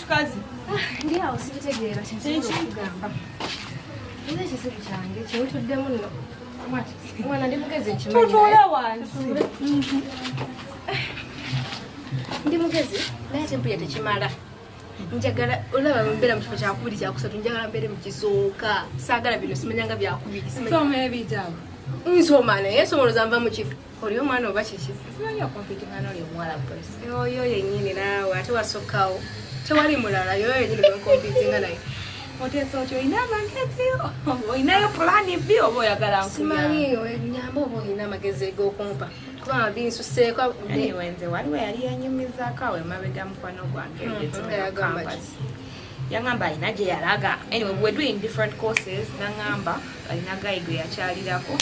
kikazi ndi awo sibitegeera kyekugamba era ekisibu kyange kyewutuddemu nno mwana ndi mugezi tutuule wansi ndi mugezi naye tempuya tekimala njagala olaba mbeera mu kifo kyakubiri kyakusatu njagala mbeere mu kisooka saagala bino simanyanga byakubiri soma ebitabo nsoma naye somoloza nva mu kifo oli omwana oba kiki simanyi okompitingana oli omuwala polisi oyo yennyini naawe ate wasokkawo tewali mulala yoyo yennyini gwenkompitinga naye oteesa otyo olina amagezi olinayo pulaani bbi oba oyagala simanyi nyamba oba olina amagezi eg'okumpa kubanga binsuseeko nze waliwo yali yanyumizaako awo emabega mukwano gwange yangamba alina gye yalaga anyway we're doing different courses nangamba alina gayi gwe yakyalirako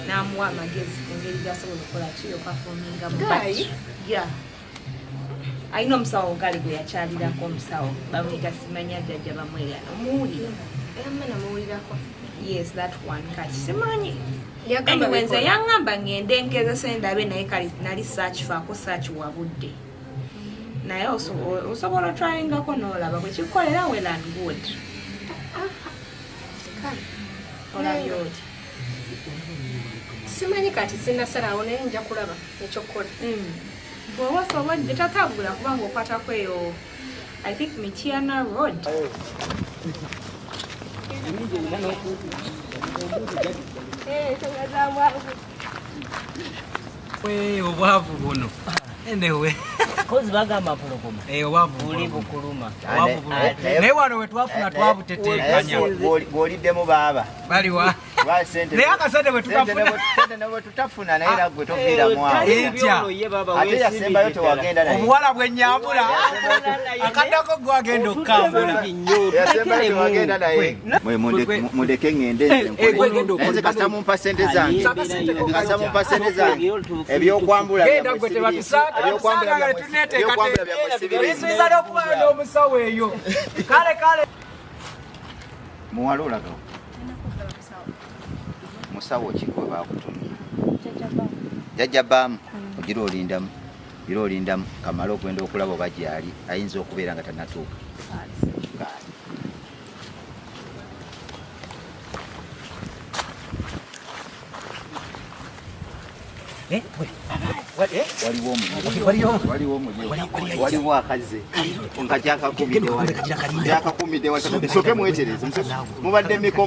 namuwa amagezi ku ngeri gasobola okukola kiyokafominga mubayi alina omusawo gali gwe yakyalirako omusawo bamuyita simanya jjajja bamwerya omuwulira namuwulirako yes that one kati simanyi anyway nze yangamba ngende nkezese ndabe naye kali nali search faako search wabudde naye osobola tryingako n'olaba bwe kikolera well and good olabye oti simanyi kati sinasalawo naye nja kulaba ekyokukola bw'oba osobodde tatambula kubanga okwatako eyo I think Michiana Road obwavu buno enewe kozi bagamba mpologoma obwavu buli bukuluma naye wano wetwafuna twabuteteekanya bw'oliddemu baaba baliwa naye akasente bwe tutafuna naye nagwe toviiramu awo ate yasembayo tewagenda naye obuwala bwennyambula akaddako gwagenda okukambula yasembayo tewagenda naye mundeke ŋŋende nze kasita mumpa sente zange kasita mumpa sente zange ebyokwambula genda gwe tebatusanga tuneteekateekayinza n'okubayo n'omusawo eyo kale muwala olaga musawo kigwe bakutumye jjajja baamu ogira olindamu kamala okwenda okulaba oba gyali ayinza okubeera nga tannatuuka waliwo akaze nga kyakakumidde soke mwetereze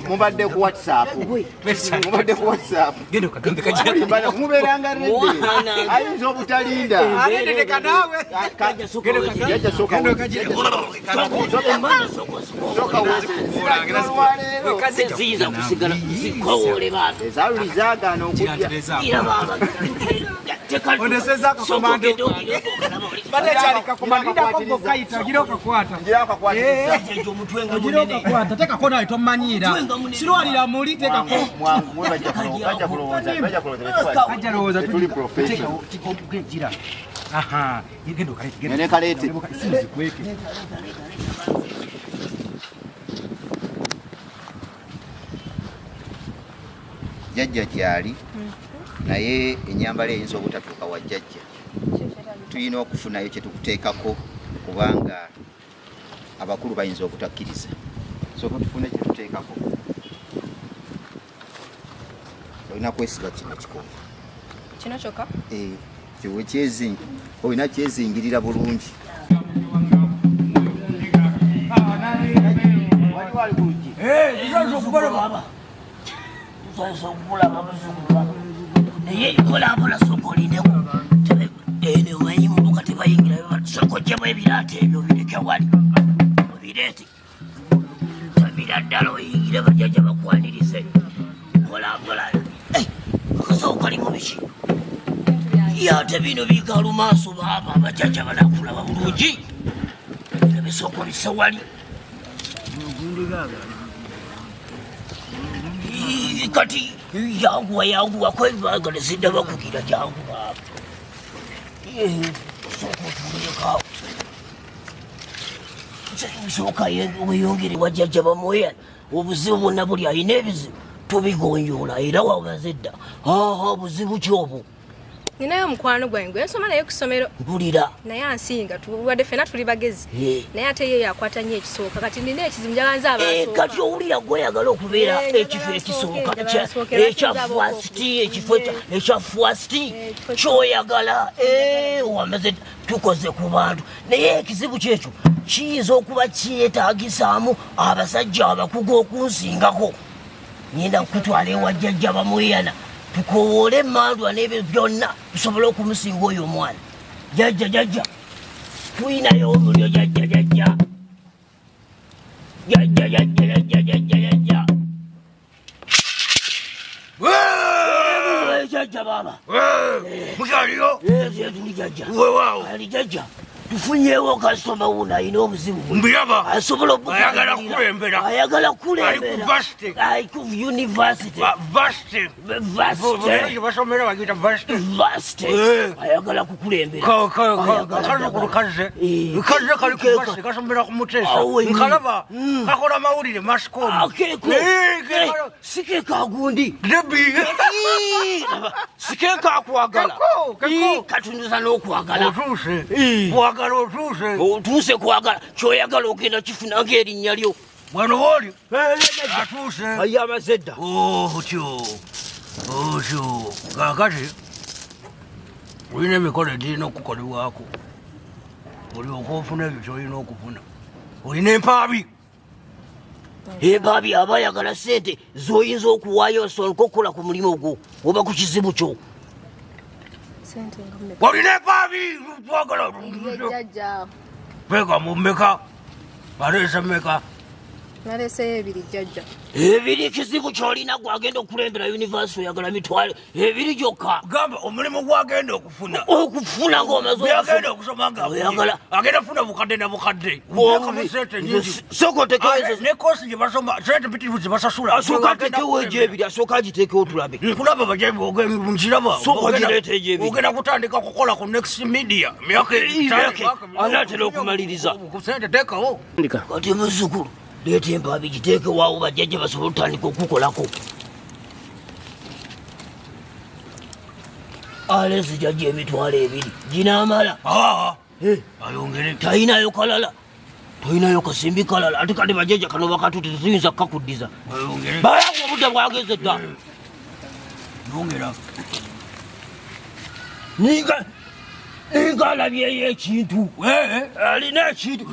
mubadde ku whatsapp mubeeranga redde ayinza obutalinda ziyinza kusigala zikowole bantu ezaluli zaagaana okujja oneseza akakomando batekyali kakomandidako gokayita ogira okakwata ogira okakwata tekako nawe tomanyiira sirwalira muli tekako ajja lowooza gira genda okaleete jjajja gyali naye enyambala eyinza obutatuuka wa jjajja tulina okufunayo kyetukuteekako kubanga abakulu bayinza obutakkiriza sooka tufune kyetuteekako olina kwesiba kino kikoma kino kyokka kiwe kyezingi olina kyezingirira bulungi naye kolambola sokolindeko ene omanyi mubuka tebayingira sokojjemu ebiraata ebyo bireke wali obireete tabira ddala oyingire bajjajja bakwanirize kolambola akasawo kali mu biki yate bino bigala maaso baaba abajjajja banakulaba bulungi ebisoko bisa wali kati yanguwa kwebagala zidda bakugira jangu baaba sokotulekawo soka weyongere wajjajja bamuweya obuzibu bwonna buli alina ebizibu tubigonjoola era wabaze dda obuzibu ki obwo ninayo mukwano gwange nsoma naye ku ssomero mpulira naye ansinga tuwadde ffena tuli bagezi naye ate ye yakwata nnyo ekisooka kati nina ekizibu njagala nze abasooka kati owulira gweyagala okubeera ekifo ekisooka ekya fwasiti ekifo ekya fwasiti kyoyagala wamaze tukoze ku bantu naye ekizibu kyekyo kiyinza okuba kyetaagisaamu abasajja abakugu okunsingako ngenda kutwala ewa jjajja bamweyana tukowoole emmandwa n'ebyo byonna tusobole okumusinga oyo omwana jjajja tuyinayo omulyo jjajja jjajja baba mukyaliyo tuli jjajja weewaawo ali jjajja tufunyeewo kasitoma wuno alina obuzibu mbiraba asobola ayagala kulembera ayagala ali ku university basomera bagita varsity ayagala kukulembera kazukulu kaze kali ku varsity kasomera ku muteesa nkalaba kakola mawulire mascom sikeka agundi sikeka akwagala katunduza n'okwagala otuuse kwagala kyoyagala ogenda kifuna ng'erinnya lyo bwano booli atuuse aye amazedda otyo kakati olina emikolo egirina okukolebwako olyoka ofuna ebyo kyolina okufuna olina empaabi empaabi aba ayagala ssente z'oyinza okuwaayo osoleka okukola ku mulimu ogwo oba ku kizibu kyo olina empaabi twagala peka mumeka baleesa meka naleeseyo ebiri jjajja ebiri ekizibu kyolina gwagenda okulembera univesity oyagala mitwale ebiri gyokka gamba omulimu gwagenda okufuna ng'omazeagenda okusoma agenda funa bukadde na bukadde nekosi gyebasoma sente mpitirivu zebasasula asooka atekewo egyebiri asooka agiteekewo tulabe nkulaba nkiraba sokogireeta egyebiri ogenda kutandika kukola ku next media myaka anaatera okumaliriza kusente teekawo kati muzukulu leeta empaabi giteekewaawo bajjajja basobola otandika okukolako aleesi jajja emitwalo ebiri ginaamala ayongere talinayo kalala tolinayo kasimbi kalala ate kati bajjajja kano bakatute tetuyinza kukakuddiza bayaku obudde bwageze dda yongera ninga alabyeyo ekintu alina ekintu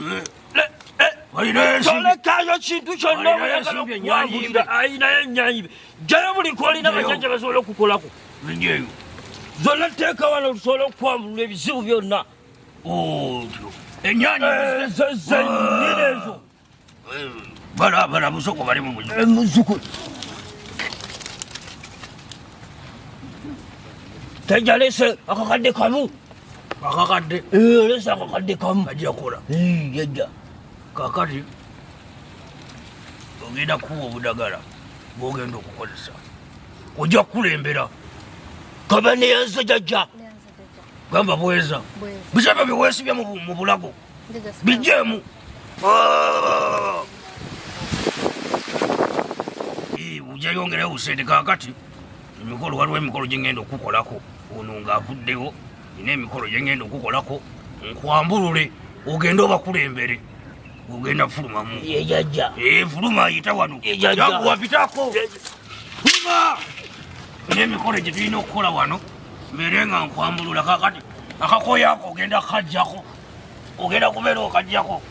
tolekayo kintu kyonna oyagala okuwangulira ayinayo ennyanyi jjayo buli kolina bajjajja basobole okukolako zonna teeka wano tusobole okukwambulula ebizibu byonna zennyini ezo bala musoko bali muzukulu tajja leese akakadde kamu akakadde leese akakadde kamu ajja kola jajja kakati ogenda kuwa obudagala bwogenda okukozesa ojja kukulembera kaba neyanza jajja gamba bweza bisaba biweesibya mu bulago bijjeemu ujayongereyo busente kakati emikolo waliwo emikolo gyengenda okukolako ono ngaavuddewo nina emikolo gyengenda okukolako nkwambulule ogenda obakulembere ogenda fulumamu jajja fuluma ayita wano wapitako fuluma n'emikolo gye tulina okukola wano mbeere nga nkwambulula kakati akakoyako ogenda kajjako ogenda kubeera okajjako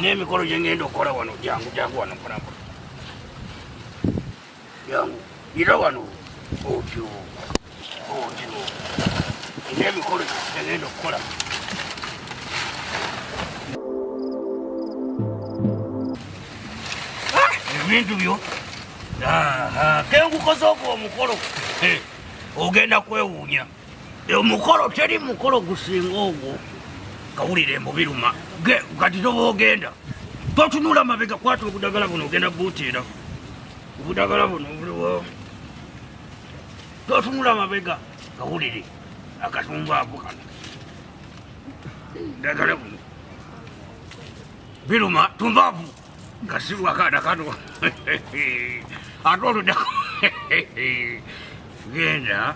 n'emikolo gye ngenda okukola wano jangu wano mpolampola jangu ira wano otyo n'emikolo gye ngenda okukola ebintu byo kengukoze ogwo omukolo ogenda kwewuunya omukolo teri mukolo gusinga ogwo kawulire mbubiruma kati toba ogenda totunula mabega kwata obudagala buno ogenda buutiira obudagala buno buliwo totunula mabega kawulire akatumbu ako kano dagala buno biruma tumbaavu kasibwa kaana kano ate oludako genda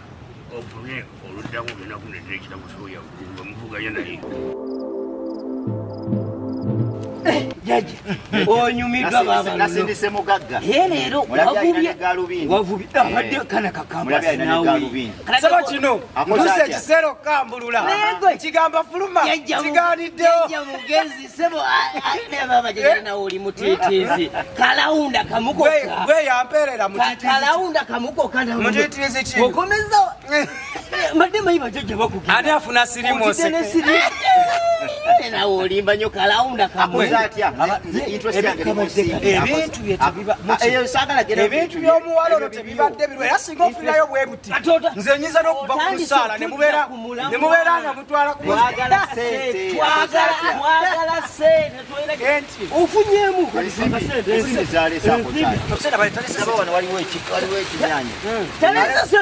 ofune oluddamu genda kunetera ekitabo soya nga muvuganya naye jaji onyumiddwa baba nasindise mugagga leero wavubi abadde kana kakambasi nawe saba kino tuse ekiseera okukambulula kigamba fuluma kigaaniddewo mugezi sebo baba jaji nawe oli mutiitiizi kalawunda kamukoka gwe yampeerera kalawunda kamukoka mutiitiizi ki okomeza madde mayiba jaji bakugira ani afuna sirimosi nawe olimba nyo kalawunda kamwe ebintu by'omuwala ono tebibadde birwa era singa ofiirayo bwe buti nze nyinza n'okuva ku lusaala ne mubeera nga mutwala twagala sente ofunyemu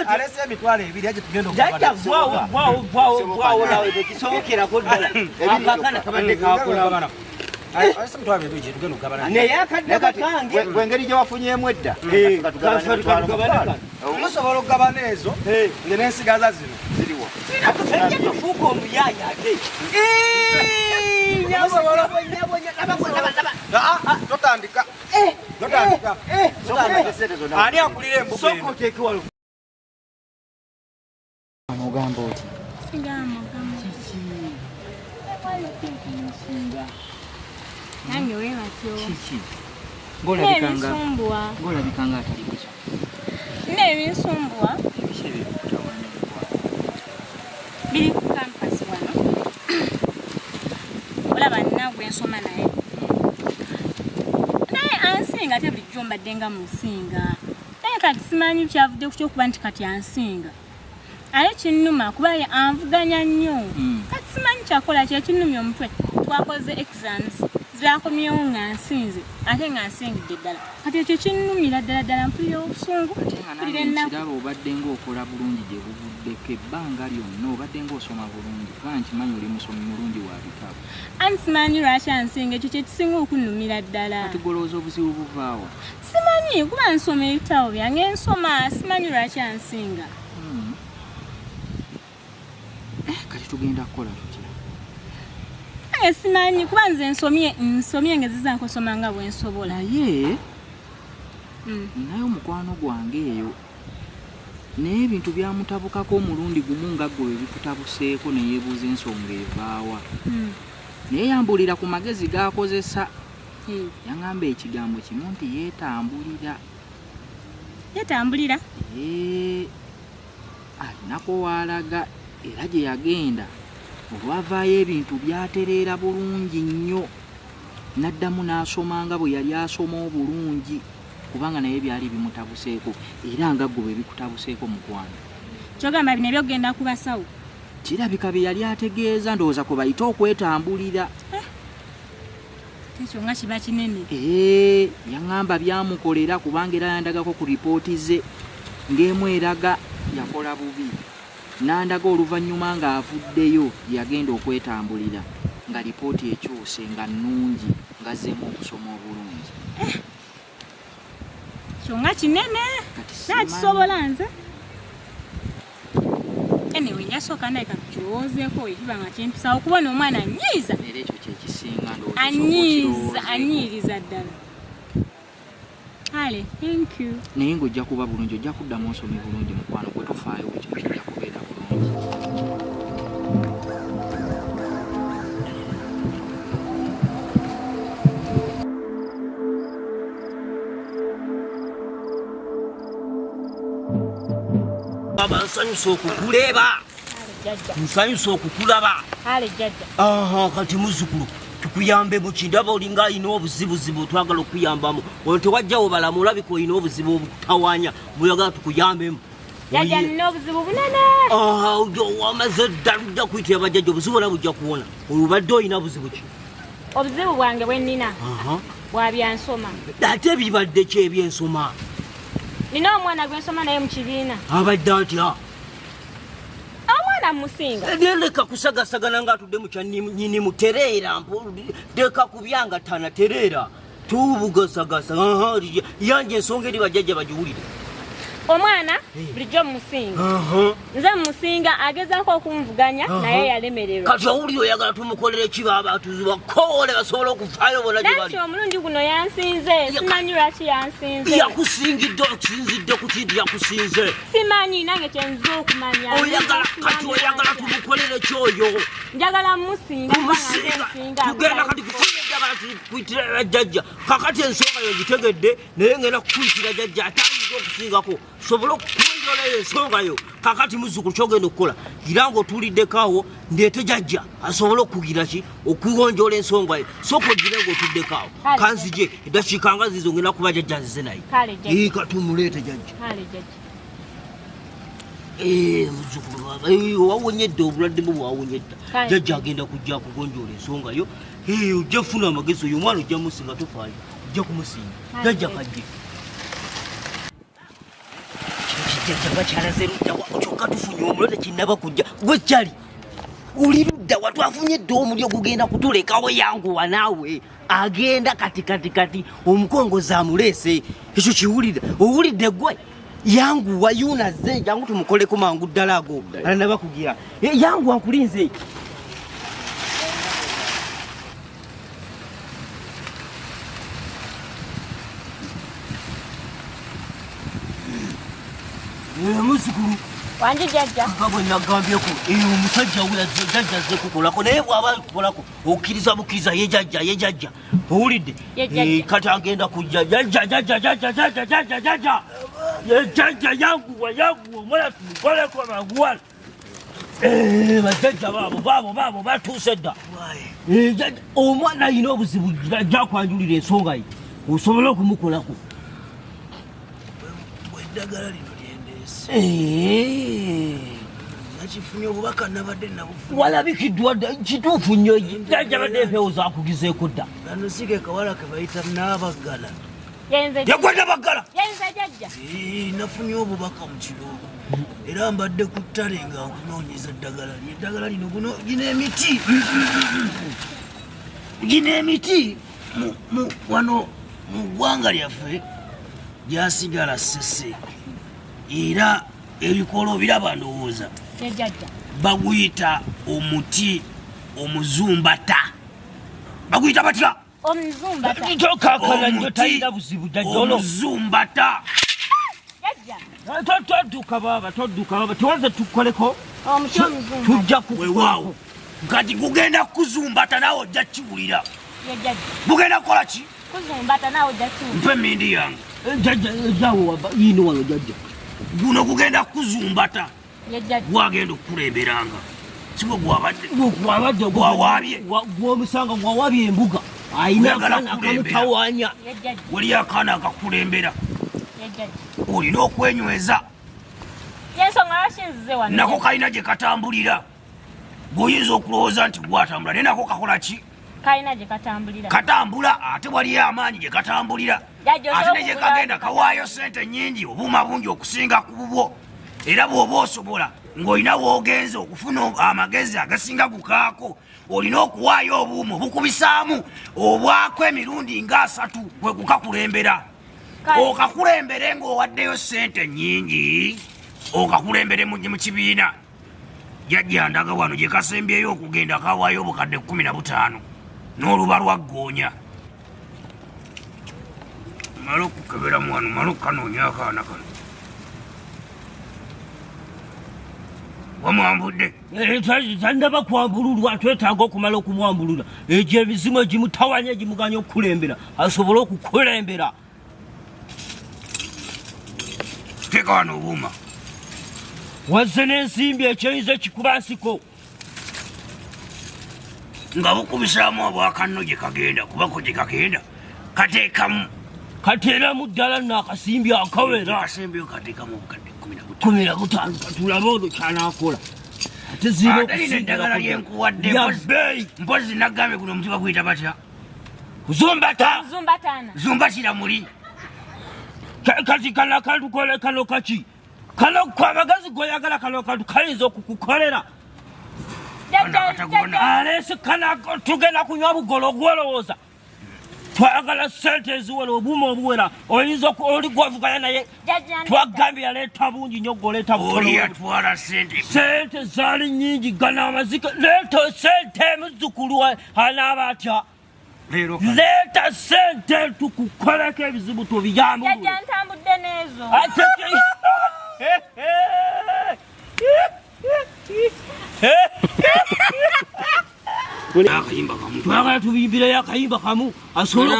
alese emitwalo ebiri aje tugenda okubaawo nawe tekisobokerako ddala akakana kabadde kakola naye akadde kakange gwengeri gye wafunyemu edda musobola okugabana ezo nge n'ensigaza zino ziriwa ejja tufuuka omuyaya ate totandika ani akulira embuga amugamba oti nange webatyo ng'olabikanga atali bukya n'ebinsumbuwa biri ku kampasi wano olaba nagwe nsoma naye ansinga ate bulijjo mbadde nga musinga naye kati simanyi kyavudde ku kyokuba nti kati ansinga aye kinnuma kuba anvuganya nnyo kati simanyi kyakola kyekinnumya omutwe twakoze exams zakomyewo nga nsinze ate nga nsingidde ddala kati ekyo kinnumira ddala mpulira obusungu kiraba obadde ng'okola bulungi gye buvuddeko ebbanga lyonna obadde ng'osoma bulungi kubanga nkimanyi oli musomi mulungi wa bitabo anti simanyi lwaki ansinga ekyo kyekisinga okunnumira ddala kati golowooza obuzibu buvaawa simanyi kuba nsoma ebitabo byange nsoma simanyi lwaki ansinga kati tugenda kukola tutya simanyi kuba nze nsomye ngezeza nkosoma nga bwe nsobola naye naye omukwano gwange eyo naye ebintu byamutabukako omulundi gumu nga gwe bebikutabuseeko neyeebuuza ensonga evaawa naye yambulira ku magezi g'akozesa yaŋŋamba ekigambo kimu nti yeetambulira alinako waalaga era gye yagenda olwavaayo ebintu byatereera bulungi nnyo n'addamu n'asoma nga bwe yali asoma obulungi kubanga naye byali bimutabuseeko era nga gwe bwe bikutabuseeko mukwano kyogamba bino ebyokugenda ku basawo kirabika bye yali ategeeza ndowooza kwe bayita okwetambulira ekyo nga kiba kinene yaŋŋamba byamukolera kubanga era yandagako ku ripooti ze ng'emu eraga yakola bubi n'andaga oluvannyuma ng'avuddeyo yagenda okwetambulira nga lipooti ekyuse nga nnungi ngazzeemu okusoma obulungi kyonga kinene nakisobola nze anyway nyasooka naye kakirowoozeeko ekiba nga kimpisawo okubona omwana anyiiza era ekyo kyekisinga anyiiriza ddala ale thank you naye ng'ojja kuba bulungi ojja kuddamu nsome bulungi mukwano gwe tofaayo ku kino kijja kubeera bulungi baba nsanyusa okukuleba nsanyusa okukulaba kati muzzukulu tukuyambe mu kindaba olinga alina obuzibuzibu twagala okuyambamu ono tewajjawo balamu olabika olina obuzibu obutawanya buyagala tukuyambemu jajja nina obuzibu bunene wamaze ddala ujja kuyitira bajjajja obuzibu ona bujja kuwona olubadde olina buzibu ki obuzibu bwange bwe nnina bwabyansoma ate bibadde ki ebyensoma nina omwana gwensoma naye mu kibiina abadde atya omwana musinga leka kusagasagana ngaatudde mu kyanyinimu tereera leka kubyanga tana tereera tubugasagasa yanje ensonga eri bajjajja bagiwulire omwana bulijjo musinga nze musinga agezaako okunvuganya naye yalemererwa kati owulire oyagala tumukolere kiba abantu bakoole basobola okuvaayo bona gye bali omulundi guno yansinze simanyi lwaki yansinze yakusingidde okusinzidde ku kintu yakusinze simanyi nange kyenza okumanya kati oyagala tumukolere kyoyo njagala musinga tugenda kati njagala tukuyitira jjajja kakati ensonga yo gitegedde naye ngenda kukuyitira jjajja atayinza okusingako sobola okukunjolayo ensonga yo kakati muzzukulu kyogenda okukola gira ng'otuuliddekaawo ndeete jjajja asobole okugira ki okugonjola ensonga yo soka ogire ng'otuddekaawo kanzije eddakiika nga zizo ngenda kuba jjajja nzize naye katumuleete jjajja muzzukulu wawonyedde obulwadde bwe bwawonyedda jjajja agenda kujja kugonjola ensonga yo ojja kufuna amagezi oyo omwana ojja musinga tofaayo ojja kumusinga jjajja kajje jjajja bakyalaze ludda kyokka tufunye omulwadde kinnaba kujja gwe kyali oli ludda wa twafunye edda omuli ogugenda kutulekawo yanguwa naawe agenda kati omukongozi amuleese ekyo kiwulira owulidde gwe yanguwa yunaze jangu tumukoleko mangu ddala ago alanaba kugira yanguwa nkulinze muzzukulu wange jjajja bwe nagambyeko omusajja we jjajja azze kukolako naye bw'aba kukolako okkiriza bukkiriza ye jjajja owulidde kati agenda kujja jjajja yanguwa omwana tumukoleko manguwala bajjajja baabo batuuse dda omwana alina obuzibu ajja kwanjulira ensonga ye osobole okumukolako eddagala lino nakifunye obubaka nabadde nabufuna walabikiddwa kituufu nnyo jjajja badde empewo zakugizeeko dda kano si ke kawala ke bayita n'abaggala yagwe n'abaggala nafunye obubaka mu kiro era mbadde ku ttale nga nkunoonyeza eddagala eddagala lino gino emiti wano mu ggwanga lyaffe gyasigala sese era ebikolo biraba ndowooza baguyita omuti omuzumbata baguyita batya omuzumbata todduka baba tuwaze tukoleko tujja kuwewaawo kati gugenda kuzumbata naawe ojja kiwulira gugenda kukola ki mpe emindi yange yino wano jjajja guno gugenda kuzumbata gwagenda okukulemberanga sibwe gwabadde gwomusanga gwawabye embuga ayina akamutawanya wali akaana akakulembera olina okwenyweza nako kalina gye katambulira gwoyinza okulowooza nti gwatambula naye nako kakola ki katambula ate waliyo amaanyi gye katambulira ate ne gye kagenda kawaayo sente nnyingi obuuma bungi okusinga ku bubwo era bw'oba osobola ng'olina woogenze okufuna amagezi agasinga gukaako olina okuwaayo obuuma obukubisaamu obwako emirundi nga 3 bwe kukakulembera okakulembere ng'owaddeyo sente nnyingi okakulembere mu kibiina jjajja ndaga wano gye kasembyeyo okugenda kawaayo obukadde 15 n'oluba lwaggoonya mala okukebera mwano mala okanoonya akaana kano wamwambudde tandaba kwambululwa twetaaga okumala okumwambulula egyo emizimu egimutawanya egimuganya okukulembera asobole okukulembera teeka wano obuuma wazze n'ensimbi ekyoyinza ekikulansiko nga bukubisaamu obwakanno gye kagenda kubako gye kagenda kateekamu kateeramu ddala naakasimbi akawera akasimbi kateekamu obukadde 15 katulabe olwo kyanaakola ate zirina eddagala lyenkuwadde mpozi nagambye guno omuti baguyita batya zumbatira muli kati kano akantu kole kano kaki kano kwamagazi goyagala kano kantu kayinza okukukolera alese kana tugenda kunywa bugolo gwolowooza twagala sente eziwera obuuma obuwera oyinza oli gwavuganya naye twagambye yaleeta bungi nnyo goleeta oliyatwala sente zaali nnyingi gana amazike leeta sente muzzukulu anaaba atya leeta sente tukukoleko ebizibu tubiyambulule ntambudde n'ezo twagala tubiyimbireyo akayimba kamu asobole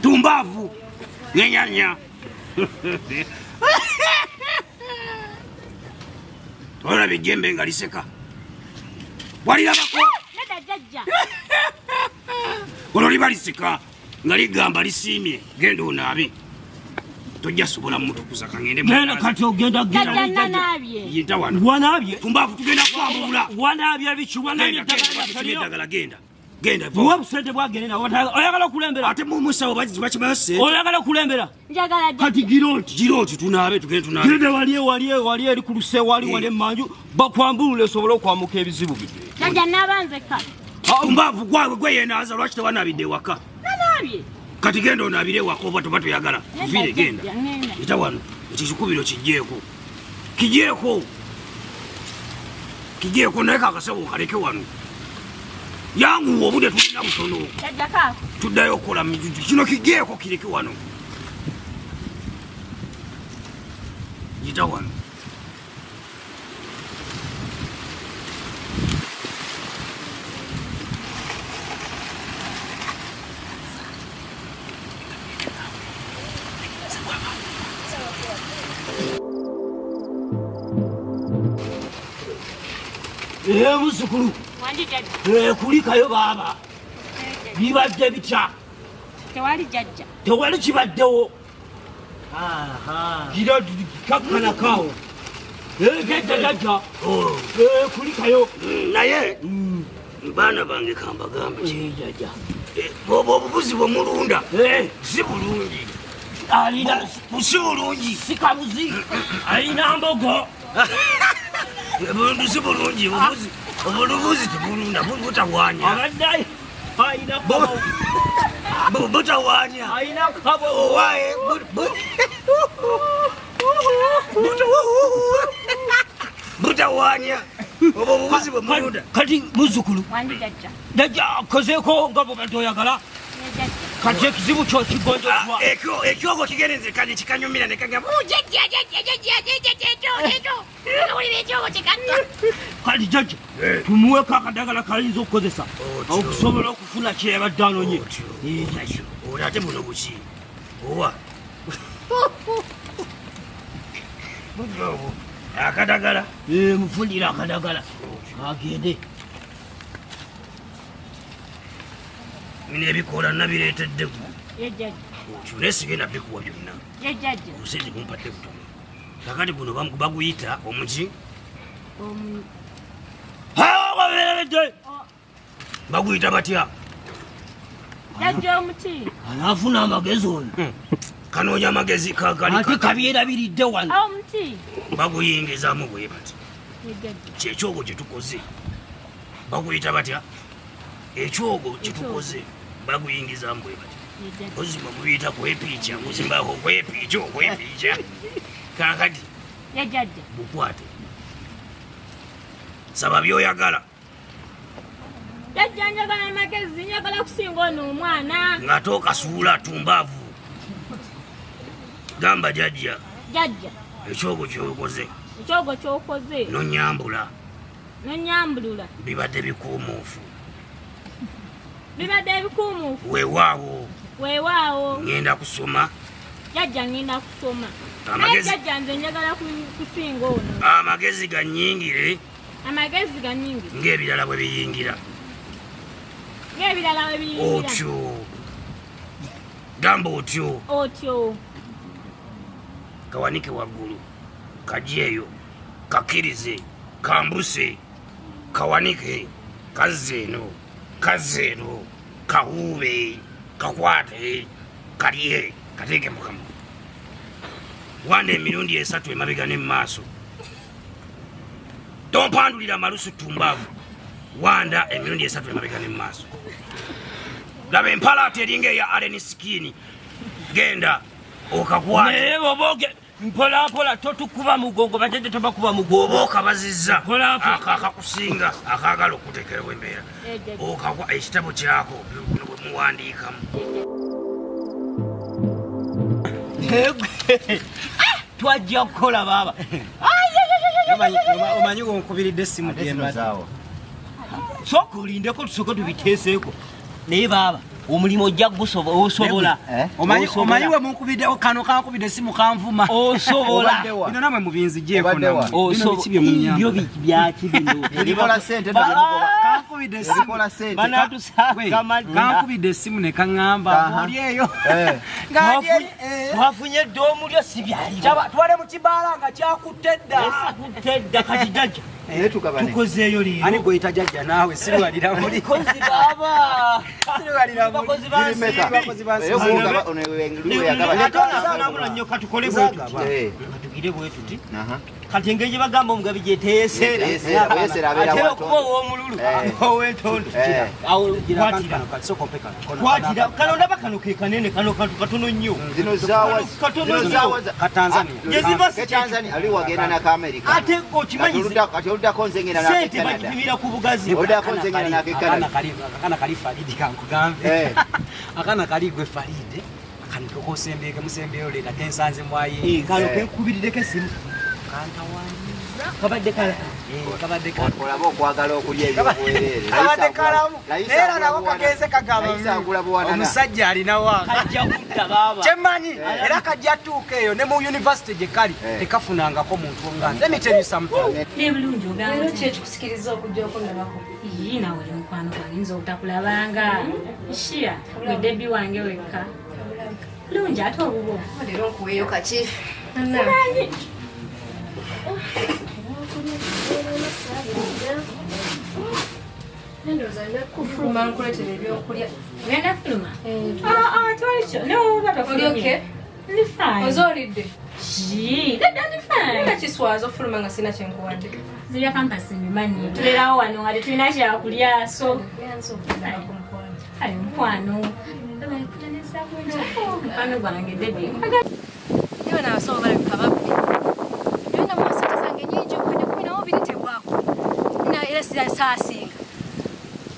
tumbavu yenyanya olaba ejjembe nga liseka walirabako olwo liba liseka nga ligamba lisiimye genda onaabe tojja sobola mutukuza kangende kati ogenda yita wanaabye tumbavu tugenda kwambulula wanaabye biki eddagala genda buwa busente bwagende nawe oyagala okulembera ate mumusawo bakimayo sente oyagala okulembera kati giroti tunaabe tugende tunaabe gende wali eri ku luse wali emmanju bakwambulula esobole okwamuka ebizibu tumbavu gwawe gweyenaaza lwaki tewanabidde ewaka kati genda onaabire ewaka oba toba toyagala vire genda ita wano ekyo kikubiro kijeeko naye kakasabo kaleke wano yangu obudde tulina butono tuddayo okukola mijuju kino kijeeko kireke wano yita wano muzukulu kulikayo baaba bibadde bitya tewali kibaddewo gira kakkanakaawo gedda jajja kulikayo naye baana bange kambagambe obubuzi bwemulunda si bulungi si bulungi sikabuzi alina mbogo bundu si bulungi obulubuzi tebulunda butawanya abaddayo ayina butawanya ayina kabo owaye butawanya obo obubuzi bwemulunda kati muzukulu jajja akozeeko nga bwe toyagala kati ekizibu kyo kigonjezwa ekyogo kigenze kati kikanyumira nekagamba kati jajja tumuweko akadagala kayinza okukozesa okusobola okufuna kyeyabadde anonye ate buno buki owa akadagala mufunira akadagala agende mina ebikoola nabireeteddeku naye sigenda bikuwa byonna obusente bumpadde butono kakati guno baguyita omuki wabeeredde baguyita batya anaafuna amagezi ono kanoonya amagezi ate kabyerabiridde wano baguyingizamu bwe bati kyekyogo kyetukoze baguyita batya ekyogo kyetukoze baguyingizamu bwe bati ozima mubiyita kwepiica muzimbako kwepiica okwepiica kakati bukwate saba byoyagala njagala amagezi njagala kusinga ono omwana nga tookasuula tumbaavu gamba jajja ekyogo kyokoze nonyambula bibadde bikuumuufu weewaawo ngenda kusoma nze njagala kusinga ono amagezi ganyingire ng'ebirala bwe biyingira otyo gamba otyo kawanike waggulu kajeeyo kakirize kambuse kawanike kazeeno kahuube kakwate kalye kateeke mukamu wanda emirundi 3 emabega ne maaso tompandulira malusu tumbavu wanda emirundi 3 emabega ne maaso laba empalaati eringa eya aleni skini genda okakwata naye boboge mpolampola totukuba mugongo batete tobakuba mugongo okabazizza akakusinga akaagala okuteekerawo embeera okagwa ekitabo kyako bwe muwandiikamu twajja kukola baba omanyi onkubiridde essimu Mubasawo soka olindeko tusooke tubiteeseeko naye baba omulimu ojja osobola omanyi we munkubiddewo kano kankubidde essimu kanvuma osobola bino namwe mubinzigyeko byo byaki bino kankubidde essimu ne kaŋŋamba oli eyo twafunye dde omulyo si byali twale mu kibaala nga kyakutte dda kati jajja tukozeeyo leero ani gweyita jajja naawe sirwalira muli kozi baba sirwalira bakozi bansibaonamula nnyo katukole bwetugire bwetuti kati engeri gye bagamba omugabi gyeteeseera okuba ow'omululu ow'entondo kwatira kano ndaba kano ke kanene kano kantu katono nnyo ali wagenda n'akamerika ate okimanyize sente bagipimira ku bugazi akana kali Faridi kankugambe akana kali gwe Faridi kaniko sembeke musembeyo leta kensanze mwaye kalo kenkubirideko esimu kabadde kala olaba okwagala okulya ebyobuweerere era nabo kagenze kagaba omusajja alinawo kajja kutta baba kyemanyi era kajja tuuka eyo ne mu university gye kali tekafunangako muntu onganze emiterusampa nebulungi ogamba kyekikusikiriza okujja okundabako nawe oli mukwano gwange nza obutakulabanga shiya gwe debi wange wekka bulungi ate obubo leero nkuweeyo kaki simanyi kufuluma nkuletera ebyokulya ogenda fuluma twalikyo noba tofulumye ndi fine ozoolidde nedda ndi fine kiswaza ofuluma nga sina kyenkuwadde zirya kampasi mbimanyi tulerawo wano nga tetulina kyakulya so ayi mukwano mukwano gwange debi niwe nabasawo balabika babbi niwe namuwasente zange nyingi okadde 12 tebwako era saasinga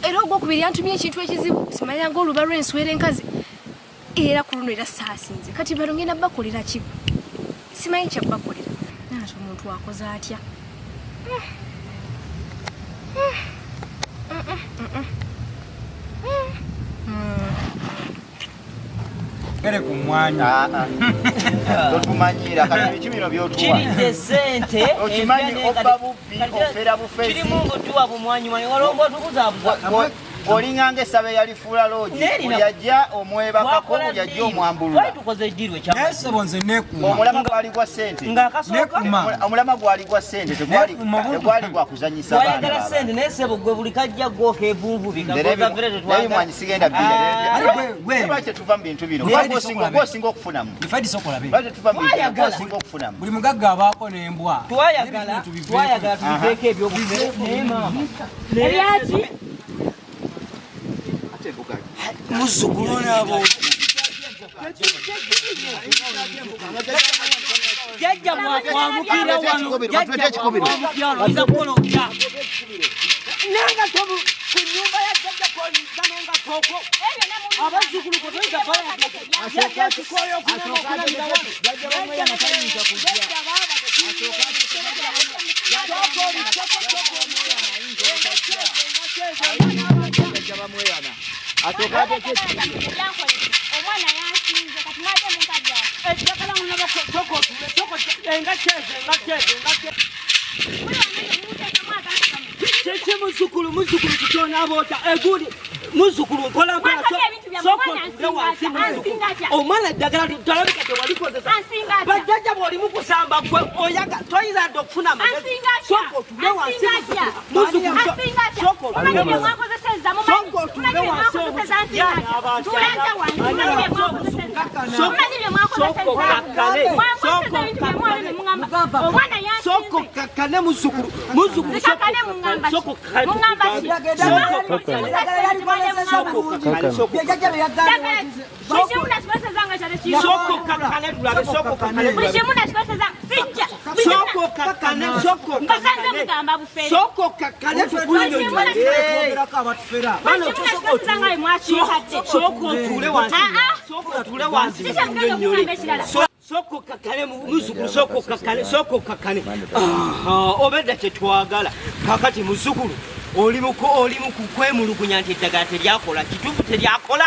era ogwokubiri yantumye ekintu ekizibu simanyanga oluba lw'enswera enkazi era ku luno era saasinze kati balo ngenda bakolera ki simanyi kyabbakolera ate omuntu akoze atya ere ku mwanya totumanyira kati biki bino byotuwa kiridde sente okimanyi obba bubbi ofera bufezi kirimu ngotuwa bumwanyumwanyi olomba otukuzaabuza olinganga essabe yalifuula loogi yajja omwebakako yajja omwambulula tukoze ejjirwe naye sebo nze neekuuma omulama gwali gwa ssente omulama gwali gwa ssente tegwali gwa kuzanyisa baana sente naye sebo gwe buli kajja gwoka evunvu naye mwanyi sigenda lwaki tetuva mu bintu bino gwosinga okufunamu lwaki tetuva mu bintu gwosinga okufunamu buli mugagga abaako n'embwa twayagala tubiveeko ebyobufere naye maama ebyaki muzzukulu nabo jajja mwamukira wano jajja mwamukira iza kukolokya nanga tobu ku nyumba ya jajja kolinza nanga koko abazzukulu kotoyiza baya jajja kikoyo kunamukulamira wano jajja bamwe anatayinza kujja omwana yansinze kati mwate munkajja ekakala munaba kiki muzzukulu kutyona aboota eguli muzzukulu mpolampola omwana ddagala talabika tewalikozesa bajjajja bw'oli mu kusamba gwe oyaga toyinza dde okufuna amagezi sooka otule wansi soko kakane muzzukulu soko kakane muzukulu soko kakane obedda kyetwagala kakati muzukulu oli mu kwemulugunya nti eddagala teryakola kituufu teryakola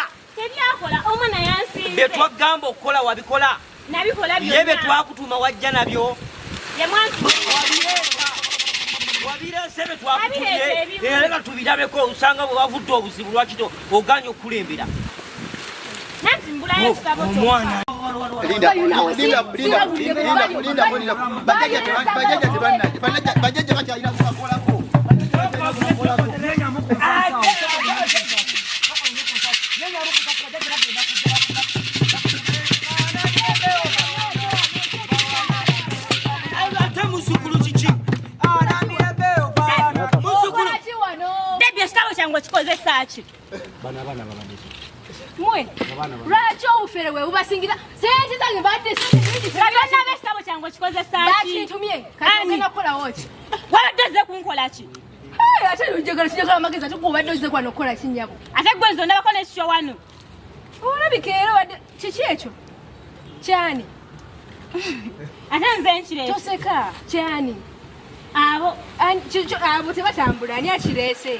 omwana yansinze bye twagamba okukola wabikola ye bye twakutuma wajja nabyo wabirese bye twakutumye era tubirabeko osanga bwe wavudde obuzibu lwakito oganya okulembera omwana bajjajja bakyalina kukakolako ate muzukulu kiki debi ekitabo kyange okikozesa ki mwe lwaki obufere bwe bubasingira sente zange badde katonda ab'ekitabo kyange okikozesa ki bakintumye kagenda kukolawo ki wabadde ozze kunkola ki ate njagala amagezi ate gobadde ozze kwano okukola kinyabo ate gwe nze ondabako n'ekikyo wano olabika era wadde kiki ekyo kyani ate nze nkireese toseka kyani abo tebatambula ani akireese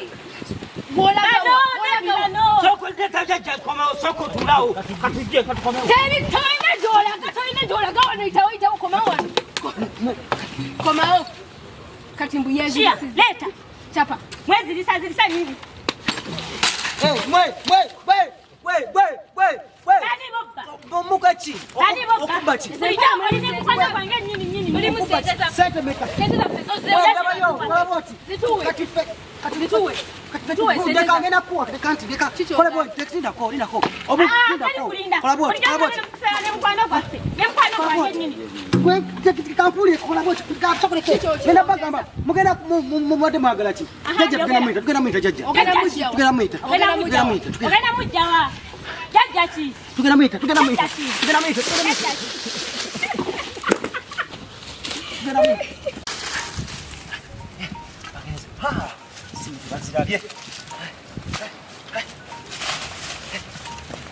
komawo kati mbuyezileta chapa mwezilisa nini bomukaki okubaki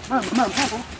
Mama,